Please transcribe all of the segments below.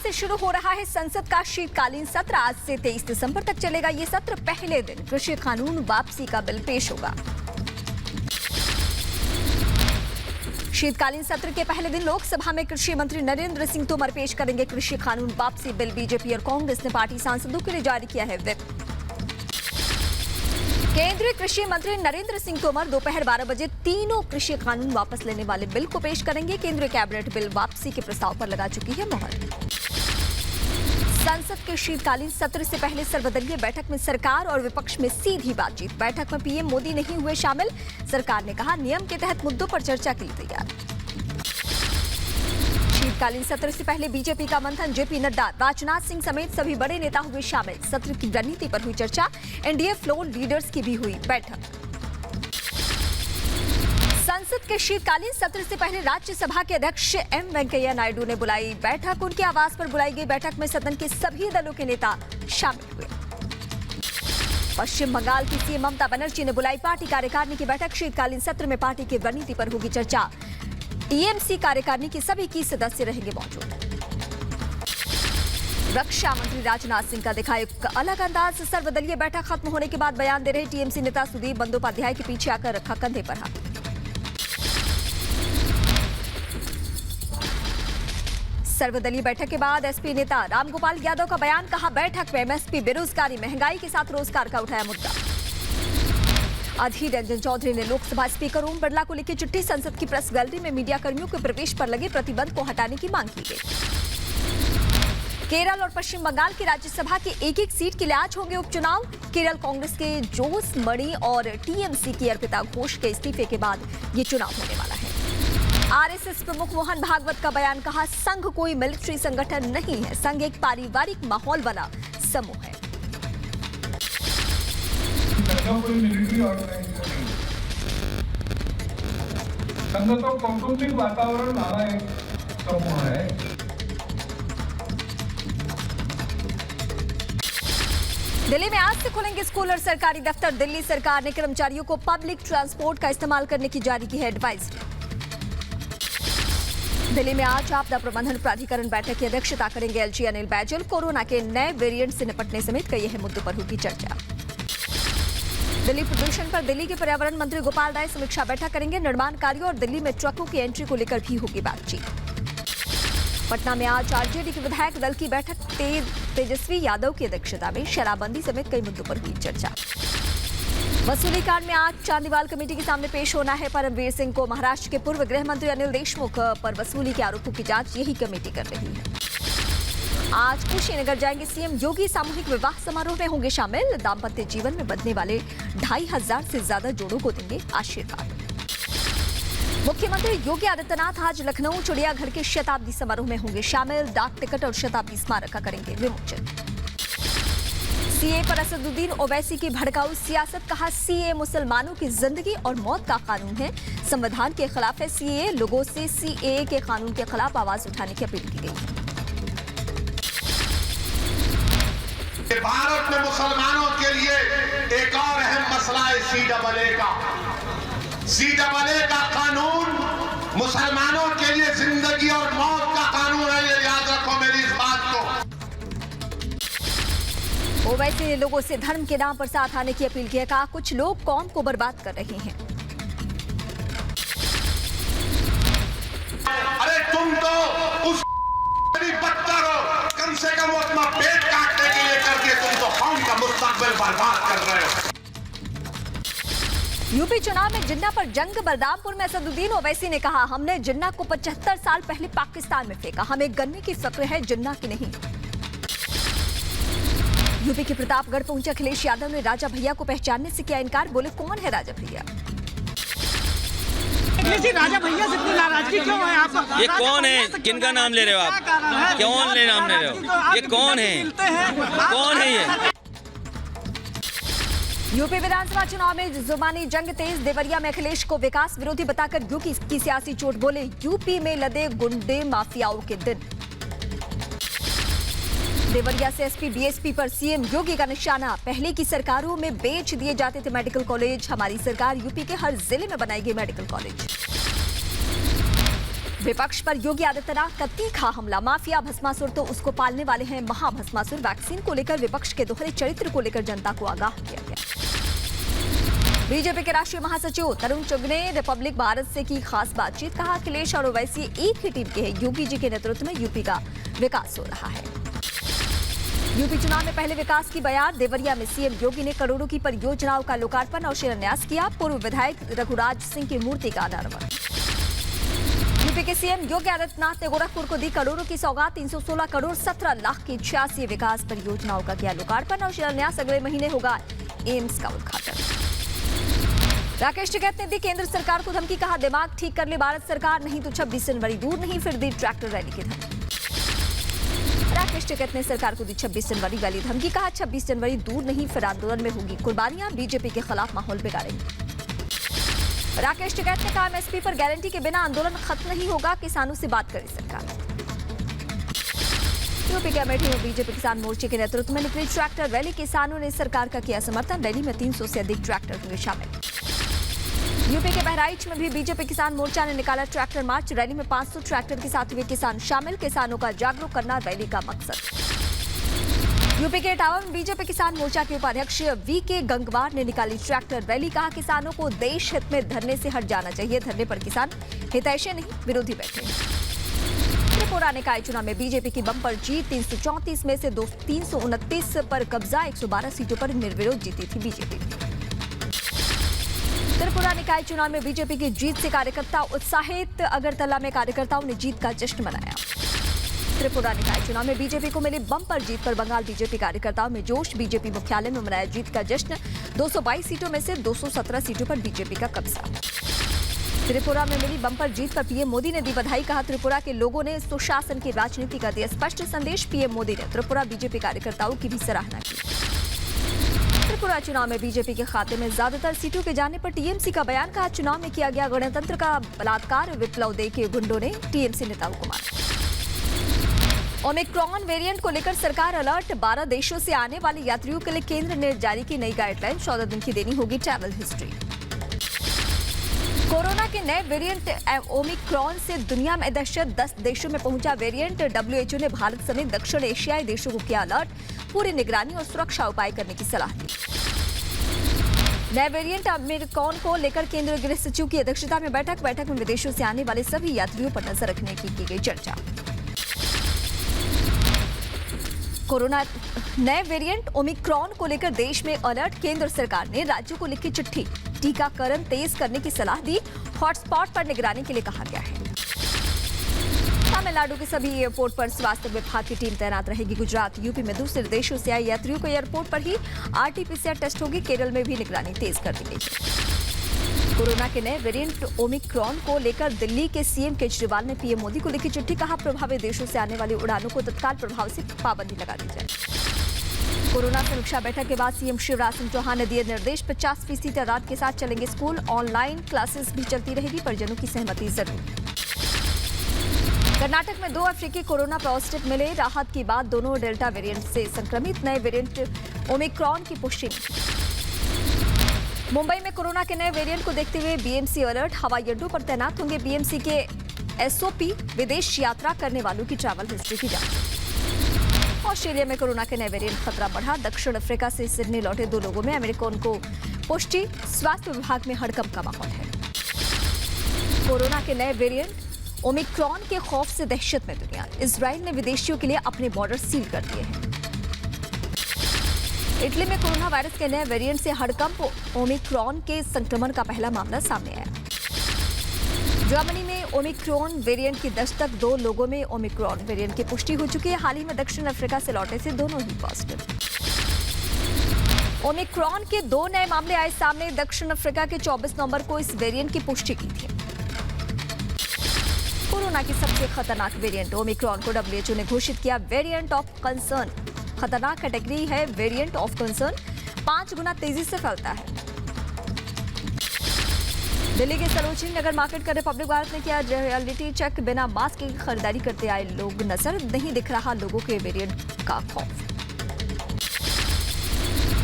से शुरू हो रहा है संसद का शीतकालीन सत्र। आज से 23 दिसंबर तक चलेगा ये सत्र। पहले दिन कृषि कानून वापसी का बिल पेश होगा। शीतकालीन सत्र के पहले दिन लोकसभा में कृषि मंत्री नरेंद्र सिंह तोमर पेश करेंगे कृषि कानून वापसी बिल। बीजेपी और कांग्रेस ने पार्टी सांसदों के लिए जारी किया है व्हिप। केंद्रीय कृषि मंत्री नरेंद्र सिंह तोमर दोपहर 12 बजे तीनों कृषि कानून वापस लेने वाले बिल को पेश करेंगे। केंद्रीय कैबिनेट बिल वापसी के प्रस्ताव पर लगा चुकी है मोहर। संसद के शीतकालीन सत्र से पहले सर्वदलीय बैठक में सरकार और विपक्ष में सीधी बातचीत। बैठक में पीएम मोदी नहीं हुए शामिल। सरकार ने कहा नियम के तहत मुद्दों पर चर्चा के लिए तैयार। शीतकालीन सत्र से पहले बीजेपी का मंथन। जेपी नड्डा, राजनाथ सिंह समेत सभी बड़े नेता हुए शामिल। सत्र की रणनीति पर हुई चर्चा। एनडीए फ्लोर लीडर्स की भी हुई बैठक। संसद के शीतकालीन सत्र से पहले राज्यसभा के अध्यक्ष एम वेंकैया नायडू ने बुलाई बैठक। उनके आवास पर बुलाई गई बैठक में सदन के सभी दलों के नेता शामिल हुए। पश्चिम बंगाल की सीएम ममता बनर्जी ने बुलाई पार्टी कार्यकारिणी की बैठक। शीतकालीन सत्र में पार्टी की रणनीति पर होगी चर्चा। टीएमसी कार्यकारिणी के सभी की सदस्य रहेंगे मौजूद। रक्षा मंत्री राजनाथ सिंह का दिखा एक अलग अंदाज। सर्वदलीय बैठक खत्म होने के बाद बयान दे रहे टीएमसी नेता सुदीप बंदोपाध्याय के पीछे आकर रखा कंधे पर हाथ। सर्वदलीय बैठक के बाद एसपी नेता रामगोपाल यादव का बयान। कहा बैठक में एमएसपी, बेरोजगारी, महंगाई के साथ रोजगार का उठाया मुद्दा। अधीर रंजन चौधरी ने लोकसभा स्पीकर ओम बिरला को लिखी चिट्ठी। संसद की प्रेस गैलरी में मीडिया कर्मियों के प्रवेश पर लगे प्रतिबंध को हटाने की मांग की गई। केरल और पश्चिम बंगाल की राज्यसभा की एक एक सीट के लिए आज होंगे उपचुनाव। केरल कांग्रेस के जोस मणि और टीएमसी की अर्पिता घोष के इस्तीफे के बाद ये चुनाव होने वाला है। आरएसएस प्रमुख मोहन भागवत का बयान। कहा संघ कोई मिलिट्री संगठन नहीं है, संघ एक पारिवारिक माहौल वाला समूह है। कोई मिलिट्री ऑर्गेनाइजेशन नहीं, संघ तो कौटुंबिक वातावरण वाला एक समूह है। दिल्ली में आज से खुलेंगे स्कूल और सरकारी दफ्तर। दिल्ली सरकार ने कर्मचारियों को पब्लिक ट्रांसपोर्ट का इस्तेमाल करने की जारी की है एडवाइजरी। दिल्ली में आज आपदा प्रबंधन प्राधिकरण बैठक की अध्यक्षता करेंगे एलजी अनिल बैजल। कोरोना के नए वेरिएंट से निपटने समेत कई अहम मुद्दों पर होगी चर्चा। दिल्ली प्रदूषण पर दिल्ली के पर्यावरण मंत्री गोपाल राय समीक्षा बैठक करेंगे। निर्माण कार्यों और दिल्ली में ट्रकों की एंट्री को लेकर भी होगी बातचीत। पटना में आज आरजेडी के विधायक दल की बैठक। तेजस्वी यादव की अध्यक्षता में शराबबंदी समेत कई मुद्दों पर हुई चर्चा। वसूली कांड में आज चांदीवाल कमेटी के सामने पेश होना है परमवीर सिंह को। महाराष्ट्र के पूर्व गृह मंत्री अनिल देशमुख पर वसूली के आरोपों की जांच यही कमेटी कर रही है। आज कुशीनगर जाएंगे सीएम योगी। सामूहिक विवाह समारोह में होंगे शामिल। दाम्पत्य जीवन में बंधने वाले 2500 से ज्यादा जोड़ों को देंगे आशीर्वाद। मुख्यमंत्री योगी आदित्यनाथ आज लखनऊ चिड़ियाघर के शताब्दी समारोह में होंगे शामिल। डाक टिकट और शताब्दी स्मारक का करेंगे विमोचन। सीए पर असदुद्दीन ओवैसी की भड़काऊ सियासत। कहा सीए मुसलमानों की जिंदगी और मौत का कानून है, संविधान के खिलाफ है सीए। लोगों से सीए के कानून के खिलाफ आवाज उठाने की अपील की गई है। भारत में मुसलमानों के लिए एक और अहम मसला है सीएए का। सीएए का कानून मुसलमानों के लिए जिंदगी और मौत का कानून है, ये याद रखो मेरी इस बात को। ओवैसी ने लोगों से धर्म के नाम पर साथ आने की अपील की है। कहा कुछ लोग कौम को बर्बाद कर रहे हैं। अरे तुम तो उस बदतर हो, कम से कम वो अपना पेट काटने के लिए करके तुम तो कौम का मुस्तकबिल बर्बाद कर रहे हो। यूपी चुनाव में जिन्ना पर जंग। बलरामपुर में असदुद्दीन ओवैसी ने कहा हमने जिन्ना को 75 साल पहले पाकिस्तान में फेंका, हमें गन्ने की फिक्र है, जिन्ना की नहीं। यूपी के प्रतापगढ़ पहुंचे अखिलेश यादव ने राजा भैया को पहचानने से किया इनकार। बोले कौन है राजा भैया? राजा भैया से इतनी नाराजगी क्यों है आप? ये कौन है? किनका नाम ले रहे हो आप? कौन ले नाम ले रहे हो? ये कौन है? कौन है ये? यूपी विधानसभा चुनाव में जुबानी जंग तेज। देवरिया में अखिलेश को विकास विरोधी बताकर यूपी की सियासी चोट। बोले यूपी में लदे गुंडे माफियाओं के दिन। देवरिया से एसपी डीएसपी पर सीएम योगी का निशाना। पहले की सरकारों में बेच दिए जाते थे मेडिकल कॉलेज, हमारी सरकार यूपी के हर जिले में बनाएगी मेडिकल कॉलेज। विपक्ष पर योगी आदित्यनाथ का तीखा हमला। माफिया भस्मासुर तो उसको पालने वाले हैं महाभस्मासुर। वैक्सीन को लेकर विपक्ष के दोहरे चरित्र को लेकर जनता को आगाह किया गया। बीजेपी के राष्ट्रीय महासचिव तरुण चुग ने रिपब्लिक भारत से की खास बातचीत। कहा अखिलेश और ओवैसी एक ही टीम के हैं। योगी जी के नेतृत्व में यूपी का विकास हो रहा है। यूपी चुनाव में पहले विकास की बयान। देवरिया में सीएम योगी ने करोड़ों की परियोजनाओं का लोकार्पण और शिलान्यास किया। पूर्व विधायक रघुराज सिंह की मूर्ति का अनावरण। यूपी के सीएम योगी आदित्यनाथ ने गोरखपुर को दी करोड़ों की सौगात। 316 करोड़ 17 लाख की 86 विकास परियोजनाओं का किया लोकार्पण और शिलान्यास। अगले महीने होगा एम्स का उद्घाटन। राकेश टिकैत ने दी केंद्र सरकार को धमकी। कहा दिमाग ठीक कर ले भारत सरकार, नहीं तो 26 जनवरी दूर नहीं। फिर दी ट्रैक्टर रैली की धमकी। राकेश टिकैत ने सरकार को दी 26 जनवरी वाली धमकी। कहा 26 जनवरी दूर नहीं, फिर आंदोलन में होगी कुर्बानियां। बीजेपी के खिलाफ माहौल बिगाड़ेंगे। राकेश टिकैत ने कहा एमएसपी पर गारंटी के बिना आंदोलन खत्म नहीं होगा। किसानों से बात करे सरकार। यूपी के अमेठी में बीजेपी किसान मोर्चे के नेतृत्व में निकली ट्रैक्टर रैली। किसानों ने सरकार का किया समर्थन। रैली में 300 से अधिक ट्रैक्टर हुए शामिल। यूपी के बहराइच में भी बीजेपी किसान मोर्चा ने निकाला ट्रैक्टर मार्च। रैली में 500 ट्रैक्टर के साथ हुए किसान शामिल। किसानों का जागरूक करना रैली का मकसद। यूपी के इटावा में बीजेपी किसान मोर्चा के उपाध्यक्ष वीके गंगवार ने निकाली ट्रैक्टर रैली। कहा किसानों को देश हित में धरने से हट जाना चाहिए। धरने पर किसान हितैषी नहीं विरोधी बैठे। त्रिपुरा निकाय चुनाव में बीजेपी की बम्पर जीत। 334 में से 329 पर कब्जा। 112 सीटों पर निर्विरोध जीती थी बीजेपी। त्रिपुरा निकाय चुनाव में बीजेपी की जीत से कार्यकर्ता उत्साहित। अगरतला में कार्यकर्ताओं ने जीत का जश्न मनाया। त्रिपुरा निकाय चुनाव में बीजेपी को मिली बम्पर जीत पर बंगाल बीजेपी कार्यकर्ताओं में जोश। बीजेपी मुख्यालय में मनाया जीत का जश्न। 222 सीटों में से 217 सीटों पर बीजेपी का कब्जा। त्रिपुरा में मिली बम्पर जीत पर पीएम मोदी ने दी बधाई। कहा त्रिपुरा के लोगों ने सुशासन की राजनीति का दिया स्पष्ट संदेश। पीएम मोदी ने त्रिपुरा बीजेपी कार्यकर्ताओं की भी सराहना की। त्रिपुरा चुनाव में बीजेपी के खाते में ज्यादातर सीटों के जाने पर टीएमसी का बयान। कहा चुनाव में किया गया गणतंत्र का बलात्कार। विप्लव दे के गुंडों ने टीएमसी नेताओं को मारा। ओमिक्रॉन वेरिएंट को लेकर सरकार अलर्ट। 12 देशों से आने वाले यात्रियों के लिए केंद्र ने जारी की नई गाइडलाइन। 14 दिन की देनी होगी ट्रैवल हिस्ट्री। कोरोना के नए वेरिएंट ओमिक्रॉन से दुनिया में दहशत। 10 देशों में पहुंचा वेरिएंट। डब्ल्यूएचओ ने भारत समेत दक्षिण एशियाई देशों को किया अलर्ट। पूरी निगरानी और सुरक्षा उपाय करने की सलाह दी। नए वेरिएंट ओमिक्रॉन को लेकर केंद्रीय गृह सचिव की अध्यक्षता में बैठक में विदेशों से आने वाले सभी यात्रियों पर नजर रखने की गई चर्चा। कोरोना नए वेरिएंट ओमिक्रॉन को लेकर देश में अलर्ट। केंद्र सरकार ने राज्यों को लिखी चिट्ठी। टीकाकरण तेज करने की सलाह दी। हॉटस्पॉट पर निगरानी के लिए कहा गया है। तमिलनाडु के सभी एयरपोर्ट पर स्वास्थ्य विभाग की टीम तैनात रहेगी। गुजरात यूपी में दूसरे देशों से आए यात्रियों को एयरपोर्ट पर ही आरटी-पीसीआर टेस्ट होगी। केरल में भी निगरानी तेज कर दी गई है। कोरोना के नए वेरिएंट ओमिक्रॉन को लेकर दिल्ली के सीएम केजरीवाल ने पीएम मोदी को लिखी चिट्ठी। कहा प्रभावित देशों से आने वाली उड़ानों को तत्काल प्रभाव से पाबंदी लगा दी जाए। कोरोना समीक्षा बैठक के बाद सीएम शिवराज सिंह चौहान ने दिए निर्देश। 50% तादाद के साथ चलेंगे स्कूल। ऑनलाइन क्लासेस भी चलती रहेगी। परिजनों की सहमति जरूरी। कर्नाटक में 2 अफ्रीकी कोरोना पॉजिटिव मिले। राहत की बात दोनों डेल्टा वेरिएंट से संक्रमित। नए वेरिएंट ओमिक्रॉन की पुष्टि। मुंबई में कोरोना के नए वेरिएंट को देखते हुए बीएमसी अलर्ट। हवाई अड्डों पर तैनात होंगे बीएमसी के एसओपी। विदेश यात्रा करने वालों की ट्रैवल हिस्ट्री की जांच। ऑस्ट्रेलिया में कोरोना के नए वेरिएंट खतरा बढ़ा। दक्षिण अफ्रीका से सिडनी लौटे 2 लोगों में अमेरिकन को पुष्टि। स्वास्थ्य विभाग में हड़कंप का माहौल है। कोरोना के नए वेरिएंट ओमिक्रॉन के खौफ से दहशत में दुनिया। इजराइल ने विदेशियों के लिए अपने बॉर्डर सील कर दिए हैं। इटली में कोरोना वायरस के नए वेरिएंट से हड़कंप। ओमिक्रॉन के संक्रमण का पहला मामला सामने आया। जर्मनी में ओमिक्रॉन वेरिएंट की दस्तक। 2 लोगों में ओमिक्रॉन वेरिएंट की पुष्टि हो चुकी है। हाल ही में दक्षिण अफ्रीका से लौटे से दोनों ही पॉजिटिव। ओमिक्रॉन के 2 नए मामले आए सामने। दक्षिण अफ्रीका के 24 नवंबर को इस वेरिएंट की पुष्टि की थी। कोरोना की सबसे खतरनाक वेरिएंट ओमिक्रॉन को डब्ल्यूएचओ ने घोषित किया वेरिएंट ऑफ कंसर्न। खतरनाक कैटेगरी है वेरिएंट ऑफ कंसर्न। 5 गुना तेजी से फैलता है। दिल्ली के सरोजिनी नगर मार्केट का रिपब्लिक भारत ने किया रियलिटी चेक। बिना मास्क की खरीदारी करते आए लोग नजर। नहीं दिख रहा लोगों के वेरिएंट का खौफ।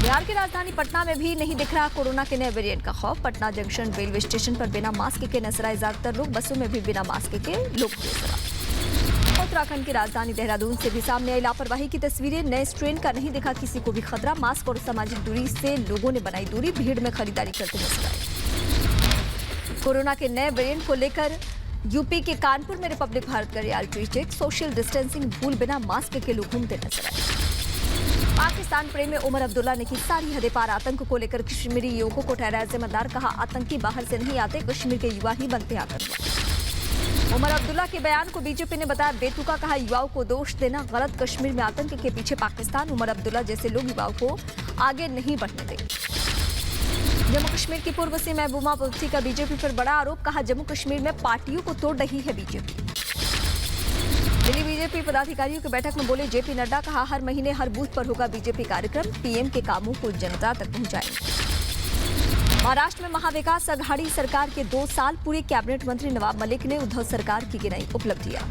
बिहार की राजधानी पटना में भी नहीं दिख रहा कोरोना के नए वेरिएंट का खौफ। पटना जंक्शन रेलवे स्टेशन पर बिना मास्क के नजर आए ज्यादातर लोग, बसों में भी बिना मास्क के लोग हुए सवार। उत्तराखंड की राजधानी देहरादून से भी सामने आई लापरवाही की तस्वीरें। नए स्ट्रेन का नहीं दिखा किसी को भी खतरा। मास्क और सामाजिक दूरी से लोगों ने बनाई दूरी, भीड़ में खरीदारी करते नजर आए। कोरोना के नए वेरिएंट को लेकर यूपी के कानपुर में रिपब्लिक भारत का रियलिटी चेक। सोशल डिस्टेंसिंग भूल बिना मास्क के लोग घूमते नजर आए। पाकिस्तान प्रेमी उमर अब्दुल्ला ने की सारी हदें पार। आतंक को लेकर कश्मीरी युवकों को ठहराया जिम्मेदार। कहा आतंकी बाहर से नहीं आते, कश्मीर के युवा ही बनते आतंकवादी। उमर अब्दुल्ला के बयान को बीजेपी ने बताया बेतुका। कहा युवाओं को दोष देना गलत, कश्मीर में आतंक के पीछे पाकिस्तान। उमर अब्दुल्ला जैसे लोग युवाओं को आगे नहीं बढ़ने देंगे। जम्मू कश्मीर की पूर्व सीएम महबूबा मुफ्ती का बीजेपी पर बड़ा आरोप। कहा जम्मू कश्मीर में पार्टियों को तोड़ रही है बीजेपी। दिल्ली बीजेपी पदाधिकारियों की बैठक में बोले जेपी नड्डा। कहा हर महीने हर बूथ पर होगा बीजेपी कार्यक्रम, पीएम के कामों को जनता तक पहुंचाएंगे। महाराष्ट्र में महाविकास अघाड़ी सरकार के 2 साल पूरे। कैबिनेट मंत्री नवाब मलिक ने उद्धव सरकार की गिनाई उपलब्धियां।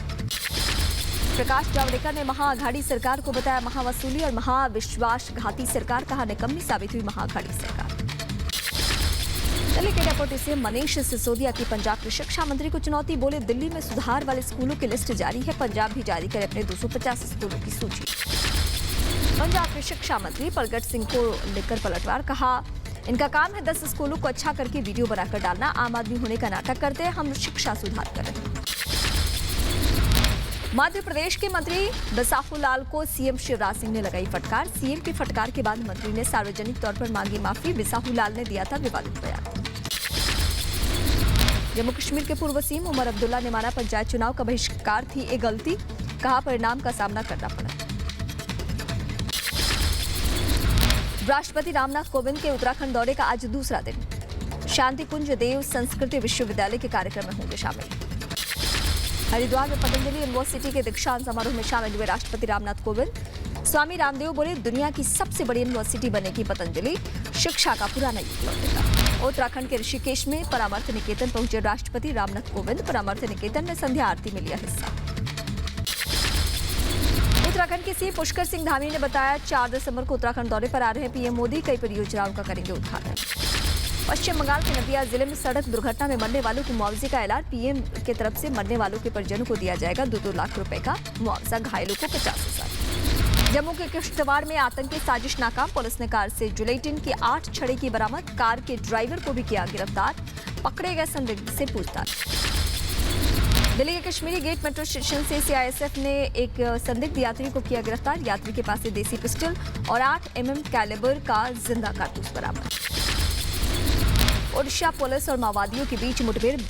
प्रकाश जावड़ेकर ने महाअघाड़ी सरकार को बताया महावसूली और महाविश्वासघाती सरकार। कहा निकम्मी साबित हुई महाअघाड़ी सरकार। दिल्ली के डेप्यूटी सीएम मनीष सिसोदिया की पंजाब के शिक्षा मंत्री को चुनौती। बोले दिल्ली में सुधार वाले स्कूलों की लिस्ट जारी है, पंजाब भी जारी करे अपने 250 स्कूलों की सूची। पंजाब के शिक्षा मंत्री परगट सिंह को लेकर पलटवार। कहा इनका काम है 10 स्कूलों को अच्छा करके वीडियो बनाकर डालना। आम आदमी होने का नाटक करते हैं, हम शिक्षा सुधार कर रहे हैं। मध्य प्रदेश के मंत्री बिसाहुलाल को सीएम शिवराज सिंह ने लगाई फटकार। सीएम की फटकार के बाद मंत्री ने सार्वजनिक तौर पर मांगी माफी। बिसाहुलाल ने दिया था विवादित बयान। जम्मू कश्मीर के पूर्व सीएम उमर अब्दुल्ला ने माना पंचायत चुनाव का बहिष्कार थी एक गलती। कहा परिणाम का सामना करना पड़ा। राष्ट्रपति रामनाथ कोविंद के उत्तराखंड दौरे का आज दूसरा दिन। शांति कुंज देव संस्कृति विश्वविद्यालय के कार्यक्रम में होंगे शामिल। हरिद्वार में पतंजलि यूनिवर्सिटी के दीक्षांत समारोह में शामिल हुए राष्ट्रपति रामनाथ कोविंद। स्वामी रामदेव बोले दुनिया की सबसे बड़ी यूनिवर्सिटी बनेगी पतंजलि, शिक्षा का पुराना युग लौटेगा। उत्तराखंड के ऋषिकेश में परामर्थ निकेतन पहुंचे राष्ट्रपति रामनाथ कोविंद। परामर्थ निकेतन में संध्या आरती में लिया हिस्सा। उत्तराखंड के सीएम पुष्कर सिंह धामी ने बताया 4 दिसंबर को उत्तराखंड दौरे पर आ रहे हैं पीएम मोदी। कई परियोजनाओं का करेंगे उद्घाटन। पश्चिम बंगाल के नदिया जिले में सड़क दुर्घटना में मरने वालों को मुआवजे का ऐलान। पीएम की तरफ से मरने वालों के परिजनों को दिया जाएगा 2-2 लाख रुपए का मुआवजा, घायलों को 50,000। जम्मू के किश्तवाड़ में आतंकी साजिश नाकाम। पुलिस ने कार से जिलेटिन की 8 छड़े की बरामद। कार के ड्राइवर को भी किया गिरफ्तार। पकड़े गए संदिग्ध से पूछताछ। दिल्ली के कश्मीरी गेट मेट्रो स्टेशन से सीआईएसएफ ने एक संदिग्ध यात्री को किया गिरफ्तार। यात्री के पास से देसी पिस्टल और 8 mm कैलिबर का जिंदा कारतूस बरामद। ओडिशा पुलिस और माओवादियों के बीच मुठभेड़।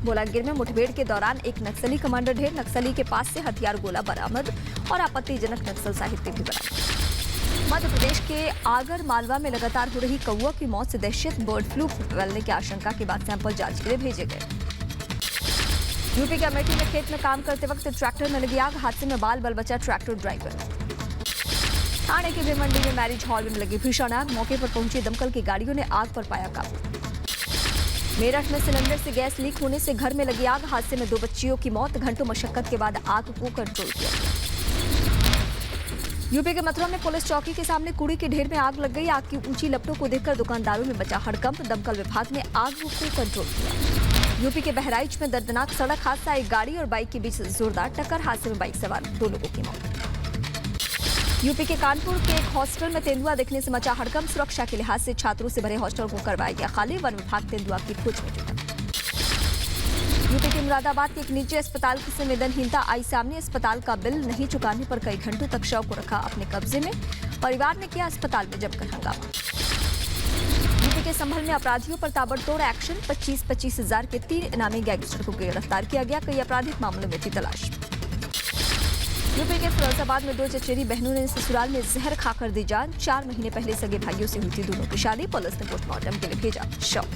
बोलांगीर में मुठभेड़ के दौरान एक नक्सली कमांडर ढेर। नक्सली के पास से हथियार, गोला बरामद और आपत्तिजनक नक्सल साहित्य भी बरामद। मध्य प्रदेश के आगर मालवा में लगातार हो रही कौवा की मौत से दहशत। बर्ड फ्लू फैलने की आशंका के बाद सैंपल जांच के लिए भेजे गए। यूपी के अमेठी में खेत में काम करते वक्त ट्रैक्टर में लगी आग। हादसे में बाल बचा ट्रैक्टर ड्राइवर। ठाणे के भिवंडी में मैरिज हॉल में लगी भीषण आग। मौके पर पहुंची दमकल की गाड़ियों ने आग पर पाया काबू। मेरठ में सिलेंडर से गैस लीक होने से घर में लगी आग। हादसे में 2 बच्चियों की मौत। घंटों मशक्कत के बाद आग को कंट्रोल किया गया। यूपी के मथुरा में पुलिस चौकी के सामने कूड़े के ढेर में आग लग गई। आग की ऊंची लपटों को देखकर दुकानदारों में मचा हड़कंप। दमकल विभाग ने आग को कंट्रोल किया। यूपी के बहराइच में दर्दनाक सड़क हादसा। एक गाड़ी और बाइक के बीच जोरदार टक्कर। हादसे में बाइक सवार 2 लोगों की मौत। यूपी के कानपुर के एक हॉस्टल में तेंदुआ देखने से मचा हड़कंप। सुरक्षा के लिहाज से छात्रों से भरे हॉस्टल को करवाया गया खाली। वन विभाग तेंदुआ की खोज में जुटा। यूपी के मुरादाबाद के एक निजी अस्पताल की संवेदनहीनता आई सामने। अस्पताल का बिल नहीं चुकाने पर कई घंटों तक शव को रखा अपने कब्जे में। परिवार ने किया अस्पताल में जमकर हंगामा। यूपी के संभल में अपराधियों पर ताबड़तोड़ एक्शन। 25-25 हजार के 3 इनामी गैंगस्टर को गिरफ्तार किया गया। कई आपराधिक मामलों में थी तलाश। यूपी के फिरोजाबाद में 2 चचेरी बहनों ने ससुराल में जहर खाकर दी जान। 4 महीने पहले सगे भाइयों से हुई थी दोनों की शादी। पुलिस ने पोस्टमार्टम के लिए भेजा शव।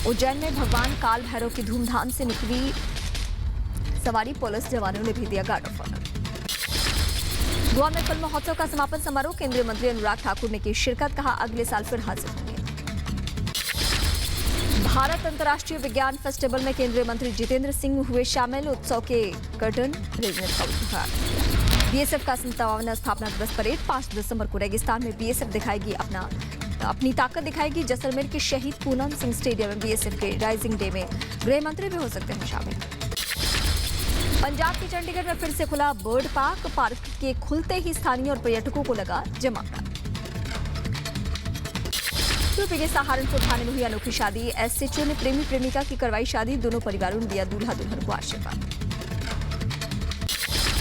उज्जैन में भगवान काल भैरव की धूमधाम से निकली सवारी। पुलिस जवानों ने भी दिया गार्ड ऑफ ऑनर। गोवा में फिल्म महोत्सव का समापन समारोह। केंद्रीय मंत्री अनुराग ठाकुर ने की शिरकत। कहा अगले साल फिर हाजिर होंगे। भारत अंतर्राष्ट्रीय विज्ञान फेस्टिवल में केंद्रीय मंत्री जितेंद्र सिंह हुए शामिल। उत्सव के कर्टन रेजनेट का उद्घाटन किया। बीएसएफ का 57वां स्थापना दिवस परेड 5 दिसंबर को रेगिस्तान में बीएसएफ दिखाएगी अपनी ताकत दिखाएगी। जैसलमेर के शहीद पूनम सिंह स्टेडियम में बीएसएफ के राइजिंग डे में गृह मंत्री भी हो सकते हैं शामिल। पंजाब के चंडीगढ़ में फिर से खुला बर्ड पार्क के खुलते ही स्थानीय और पर्यटकों को लगा जमावड़ा। यूपी के सहारनपुर थाने में हुई अनोखी शादी। एसएचओ ने प्रेमी प्रेमिका की करवाई शादी। दोनों परिवारों ने दिया दूल्हा दुल्हन को आशीर्वाद।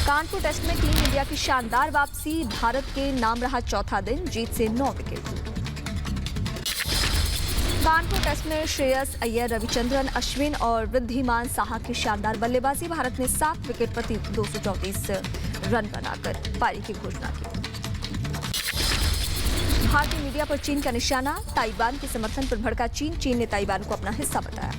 कानपुर टेस्ट में टीम इंडिया की शानदार वापसी। भारत के नाम रहा चौथा दिन, जीत से 9 विकेट। कानपुर टेस्ट में श्रेयस अय्यर, रविचंद्रन अश्विन और वृद्धिमान साहा की शानदार बल्लेबाजी। भारत ने 7 विकेट प्रति 234 रन बनाकर पारी की घोषणा की। भारतीय मीडिया पर चीन का निशाना। ताइवान के समर्थन पर भड़का चीन ने ताइवान को अपना हिस्सा बताया।